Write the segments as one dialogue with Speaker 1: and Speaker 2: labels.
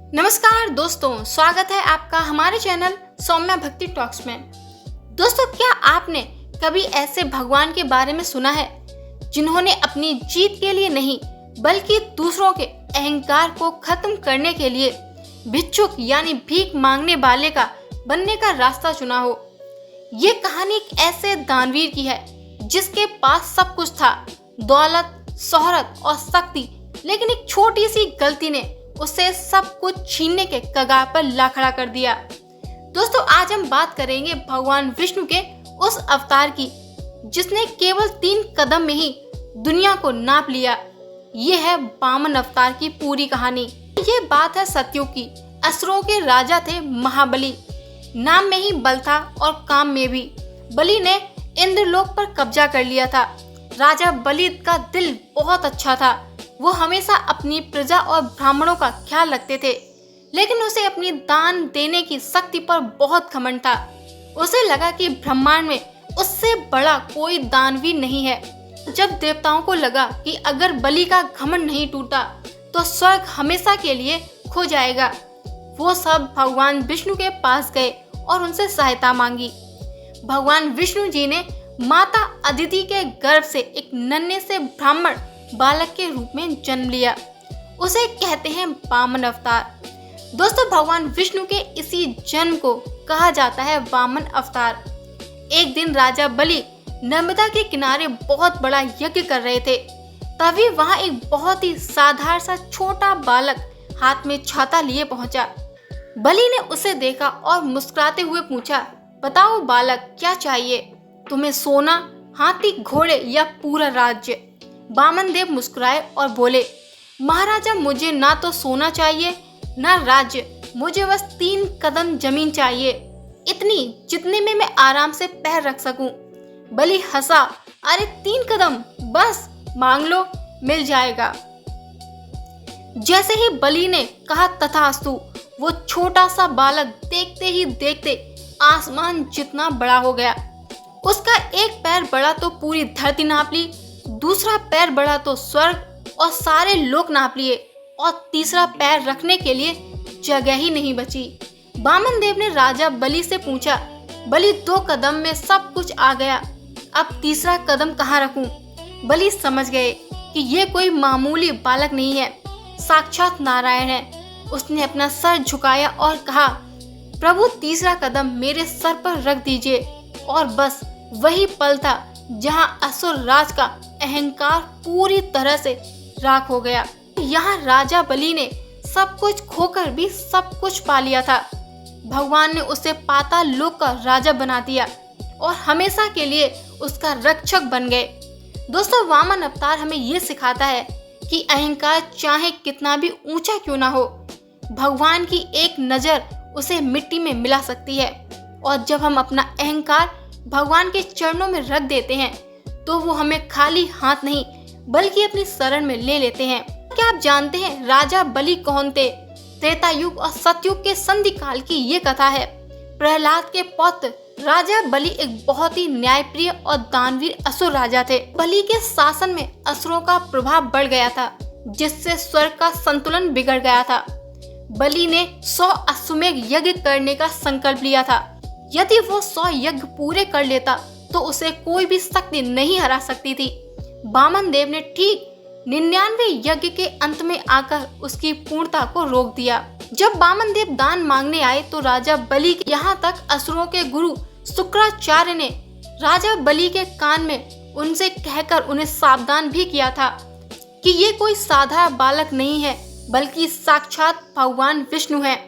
Speaker 1: नमस्कार दोस्तों, स्वागत है आपका हमारे चैनल सौम्या भक्ति टॉक्स में। दोस्तों, क्या आपने कभी ऐसे भगवान के बारे में सुना है जिन्होंने अपनी जीत के लिए नहीं बल्कि दूसरों के अहंकार को खत्म करने के लिए भिक्षुक यानी भीख मांगने वाले का बनने का रास्ता चुना हो। ये कहानी एक ऐसे दानवीर की है जिसके पास सब कुछ था, दौलत, शोहरत और शक्ति, लेकिन एक छोटी सी गलती ने उसे सब कुछ छीनने के कगार पर ला खड़ा कर दिया। दोस्तों, आज हम बात करेंगे भगवान विष्णु के उस अवतार की जिसने केवल 3 कदम में ही दुनिया को नाप लिया। ये है वामन अवतार की पूरी कहानी। ये बात है सतयुग की। असुरों के राजा थे महाबली। नाम में ही बल था और काम में भी। बलि ने इंद्रलोक पर कब्जा कर लिया था। राजा बलि का दिल बहुत अच्छा था। वो हमेशा अपनी प्रजा और ब्राह्मणों का ख्याल रखते थे, लेकिन उसे अपनी दान देने की शक्ति पर बहुत घमंड था। उसे लगा कि ब्रह्मांड में उससे बड़ा कोई दानवीर नहीं है। जब देवताओं को लगा कि अगर बलि का घमंड नहीं टूटा तो स्वर्ग हमेशा के लिए खो जाएगा, वो सब भगवान विष्णु के पास गए और उनसे सहायता मांगी। भगवान विष्णु जी ने माता अदिति के गर्भ से एक नन्हे से ब्राह्मण बालक के रूप में जन्म लिया। उसे कहते हैं वामन अवतार। दोस्तों, भगवान विष्णु के इसी जन्म को कहा जाता है वामन अवतार। एक दिन राजा बलि नर्मदा के किनारे बहुत बड़ा यज्ञ कर रहे थे। तभी वहां एक बहुत ही साधारण सा छोटा बालक हाथ में छाता लिए पहुंचा। बलि ने उसे देखा और मुस्कुराते हुए पूछा, बताओ बालक, क्या चाहिए तुम्हें? सोना, हाथी, घोड़े या पूरा राज्य? वामन देव मुस्कुराए और बोले, महाराजा, मुझे ना तो सोना चाहिए ना राज्य, मुझे बस 3 कदम जमीन चाहिए, इतनी जितने में मैं आराम से पैर रख सकूं। बलि हंसा, अरे 3 कदम बस, मांग लो, मिल जाएगा। जैसे ही बलि ने कहा तथास्तु, वो छोटा सा बालक देखते ही देखते आसमान जितना बड़ा हो गया। उसका एक पैर बड़ा तो पूरी धरती नाप ली, दूसरा पैर बढ़ा तो स्वर्ग और सारे लोक नाप लिए, और तीसरा पैर रखने के लिए जगह ही नहीं बची। वामन देव ने राजा बलि से पूछा, बलि 2 कदम में सब कुछ आ गया, अब तीसरा कदम कहाँ रखूं? बलि समझ गए कि ये कोई मामूली बालक नहीं है, साक्षात नारायण है। उसने अपना सर झुकाया और कहा, प्रभु, तीसरा कदम मेरे सर पर रख दीजिए। और बस वही पल था जहां असुर राज का अहंकार पूरी तरह से राख हो गया। यहाँ राजा बलि ने सब कुछ खोकर भी सब कुछ पा लिया था। भगवान ने उसे पाताल लोक का राजा बना दिया और हमेशा के लिए उसका रक्षक बन गए। दोस्तों, वामन अवतार हमें ये सिखाता है कि अहंकार चाहे कितना भी ऊंचा क्यों ना हो, भगवान की एक नजर उसे मिट्टी में मिला सकती है। और जब हम अपना अहंकार भगवान के चरणों में रख देते हैं तो वो हमें खाली हाथ नहीं बल्कि अपनी शरण में ले लेते हैं। क्या आप जानते हैं राजा बलि कौन थे? त्रेता युग और सतयुग के संधि काल की ये कथा है। प्रहलाद के पौत्र राजा बलि एक बहुत ही न्यायप्रिय और दानवीर असुर राजा थे। बलि के शासन में असुरों का प्रभाव बढ़ गया था, जिससे स्वर्ग का संतुलन बिगड़ गया था। बलि ने 100 अश्वमेध यज्ञ करने का संकल्प लिया था। यदि वो 100 यज्ञ पूरे कर लेता तो उसे कोई भी शक्ति नहीं हरा सकती थी। वामन देव ने ठीक 99 यज्ञ के अंत में आकर उसकी पूर्णता को रोक दिया। जब वामन देव दान मांगने आए तो राजा बलि के यहाँ तक असुरों के गुरु शुक्राचार्य ने राजा बलि के कान में उनसे कहकर उन्हें सावधान भी किया था कि ये कोई साधारण बालक नहीं है बल्कि साक्षात भगवान विष्णु है।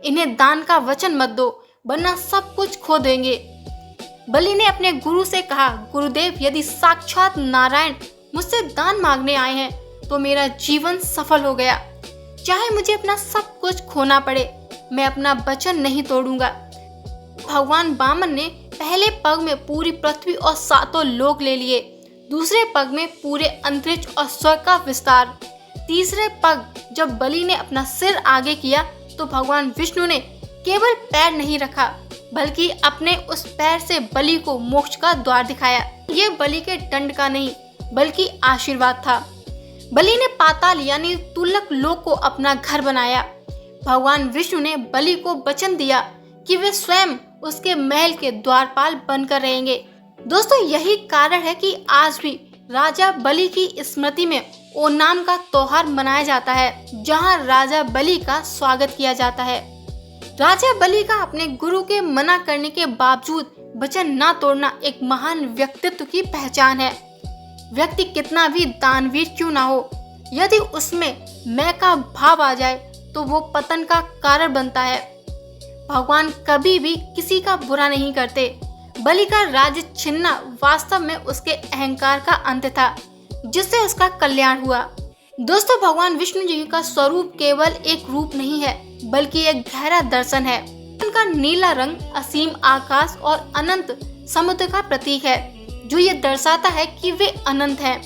Speaker 1: इन्हें दान का वचन मत दो, वरना सब कुछ खो देंगे। बलि ने अपने गुरु से कहा, गुरुदेव, यदि साक्षात नारायण मुझसे दान मांगने आए हैं तो मेरा जीवन सफल हो गया। चाहे मुझे अपना सब कुछ खोना पड़े, मैं अपना वचन नहीं तोड़ूंगा। भगवान वामन ने पहले पग में पूरी पृथ्वी और 7 लोक ले लिए, दूसरे पग में पूरे अंतरिक्ष और स्वर्ग का विस्तार। तीसरे पग जब बलि ने अपना सिर आगे किया तो भगवान विष्णु ने केवल पैर नहीं रखा बल्कि अपने उस पैर से बलि को मोक्ष का द्वार दिखाया। ये बलि के दंड का नहीं बल्कि आशीर्वाद था। बलि ने पाताल यानी तुल्लक लोक को अपना घर बनाया। भगवान विष्णु ने बलि को वचन दिया कि वे स्वयं उसके महल के द्वारपाल बनकर रहेंगे। दोस्तों, यही कारण है कि आज भी राजा बलि की स्मृति में ओणम का त्योहार मनाया जाता है, जहां राजा बलि का स्वागत किया जाता है। राजा बलि का अपने गुरु के मना करने के बावजूद वचन न तोड़ना एक महान व्यक्तित्व की पहचान है। व्यक्ति कितना भी दानवीर क्यों ना हो, यदि उसमें मैं का भाव आ जाए तो वो पतन का कारण बनता है। भगवान कभी भी किसी का बुरा नहीं करते। बलि का राज्य छीनना वास्तव में उसके अहंकार का अंत था, जिससे उसका कल्याण हुआ। दोस्तों, भगवान विष्णु जी का स्वरूप केवल एक रूप नहीं है, बल्कि एक गहरा दर्शन है। उनका नीला रंग असीम आकाश और अनंत समुद्र का प्रतीक है, जो ये दर्शाता है कि वे अनंत हैं।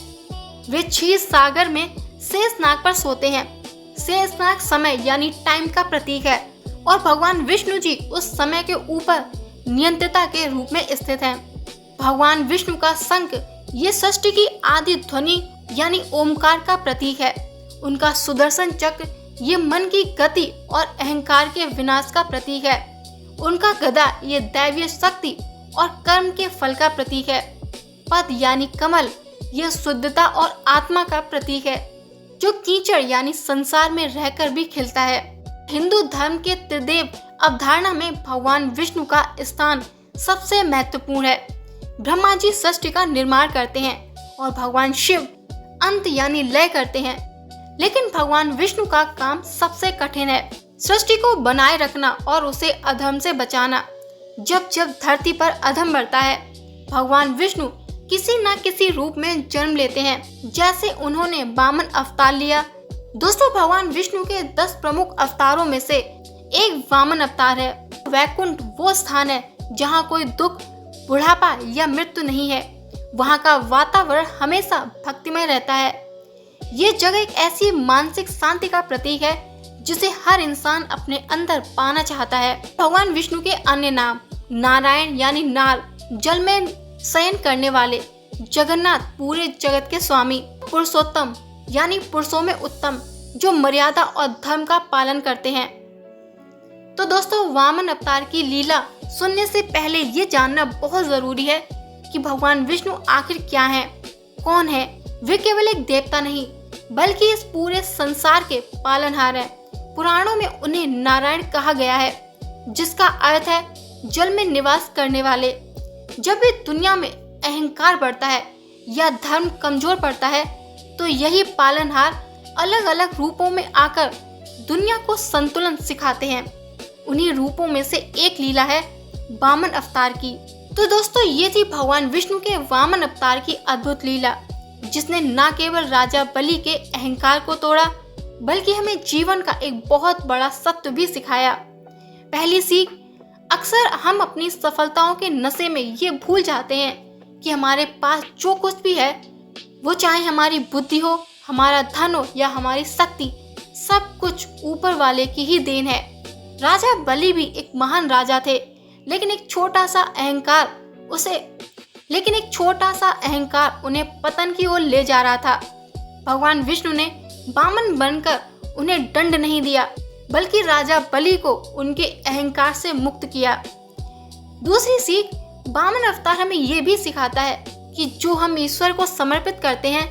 Speaker 1: वे क्षीर सागर में शेषनाग पर सोते हैं। शेषनाग समय यानी टाइम का प्रतीक है और भगवान विष्णु जी उस समय के ऊपर नियंत्रिता के रूप में स्थित हैं। भगवान विष्णु का शंख ये सृष्टि की आदि ध्वनि यानी ओमकार का प्रतीक है। उनका सुदर्शन चक्र ये मन की गति और अहंकार के विनाश का प्रतीक है। उनका गदा ये दैवीय शक्ति और कर्म के फल का प्रतीक है। पद यानी कमल ये शुद्धता और आत्मा का प्रतीक है, जो कीचड़ यानी संसार में रहकर भी खिलता है। हिंदू धर्म के त्रिदेव अवधारणा में भगवान विष्णु का स्थान सबसे महत्वपूर्ण है। ब्रह्मा जी सृष्टि का निर्माण करते हैं और भगवान शिव अंत यानी लय करते हैं, लेकिन भगवान विष्णु का काम सबसे कठिन है, सृष्टि को बनाए रखना और उसे अधर्म से बचाना। जब जब धरती पर अधर्म बढ़ता है, भगवान विष्णु किसी न किसी रूप में जन्म लेते हैं, जैसे उन्होंने वामन अवतार लिया। दोस्तों, भगवान विष्णु के 10 प्रमुख अवतारों में से एक वामन अवतार है। वैकुंठ वो स्थान है जहाँ कोई दुख, बुढ़ापा या मृत्यु नहीं है। वहाँ का वातावरण हमेशा भक्तिमय रहता है। ये जगह एक ऐसी मानसिक शांति का प्रतीक है जिसे हर इंसान अपने अंदर पाना चाहता है। भगवान विष्णु के अन्य नाम नारायण यानी नार, जल में शयन करने वाले, जगन्नाथ पूरे जगत के स्वामी, पुरुषोत्तम यानी पुरुषों में उत्तम, जो मर्यादा और धर्म का पालन करते हैं। तो दोस्तों, वामन अवतार की लीला सुनने से पहले ये जानना बहुत जरूरी है कि भगवान विष्णु आखिर क्या है, कौन है। वे केवल एक देवता नहीं, बल्कि इस पूरे संसार के पालनहार हैं। पुराणों में उन्हें नारायण कहा गया है, जिसका अर्थ है जल में निवास करने वाले। जब भी दुनिया में अहंकार बढ़ता है या धर्म कमजोर पड़ता है, तो यही पालनहार अलग अलग रूपों में आकर दुनिया को संतुलन सिखाते हैं। उन्हीं रूपों में से एक लीला है वामन अवतार की। तो दोस्तों, ये थी भगवान विष्णु के वामन अवतार की अद्भुत लीला, जिसने न केवल राजा बलि के अहंकार को तोड़ा, बल्कि हमें जीवन का एक बहुत बड़ा सत्य भी सिखाया। पहली सीख, अक्सर हम अपनी सफलताओं के नशे में ये भूल जाते हैं कि हमारे पास जो कुछ भी है, वो चाहे हमारी बुद्धि हो, हमारा धन हो या हमारी शक्ति, सब कुछ ऊपर वाले की ही देन है। राजा बलि भी एक महान राजा थे, लेकिन एक छोटा सा अहंकार उन्हें पतन की ओर ले जा रहा था। भगवान विष्णु ने वामन बनकर उन्हें दंड नहीं दिया, बल्कि राजा बलि को उनके अहंकार से मुक्त किया। दूसरी सीख, वामन अवतार हमें ये भी सिखाता है कि जो हम ईश्वर को समर्पित करते हैं,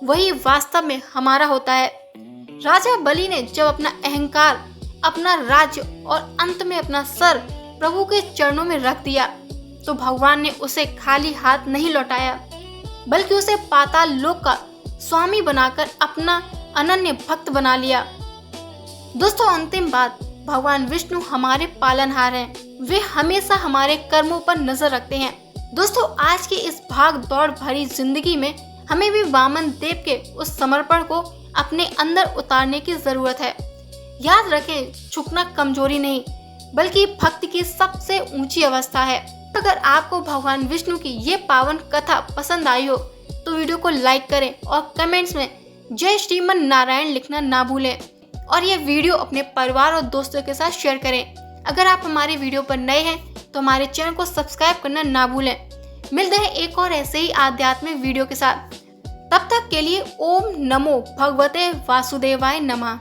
Speaker 1: वही वास्तव में हमारा होता है। राजा बलि ने जब अपना अहंकार, अपना राज्य और अंत में अपना सर प्रभु के चरणों में रख दिया, तो भगवान ने उसे खाली हाथ नहीं लौटाया, बल्कि उसे पाताल लोक का स्वामी बनाकर अपना अनन्य भक्त बना लिया। दोस्तों, अंतिम बात, भगवान विष्णु हमारे पालनहार हैं। वे हमेशा हमारे कर्मों पर नजर रखते हैं। दोस्तों, आज की इस भाग दौड़ भरी जिंदगी में हमें भी वामन देव के उस समर्पण को अपने अंदर उतारने की जरूरत है। याद रखें, झुकना कमजोरी नहीं, बल्कि भक्ति की सबसे ऊंची अवस्था है। अगर आपको भगवान विष्णु की ये पावन कथा पसंद आई हो, तो वीडियो को लाइक करें और कमेंट्स में जय श्रीमन नारायण लिखना ना भूलें, और ये वीडियो अपने परिवार और दोस्तों के साथ शेयर करें। अगर आप हमारे वीडियो पर नए हैं, तो हमारे चैनल को सब्सक्राइब करना ना भूलें। मिलते हैं एक और ऐसे ही आध्यात्मिक वीडियो के साथ। तब तक के लिए ओम नमो भगवते वासुदेवाय नमः।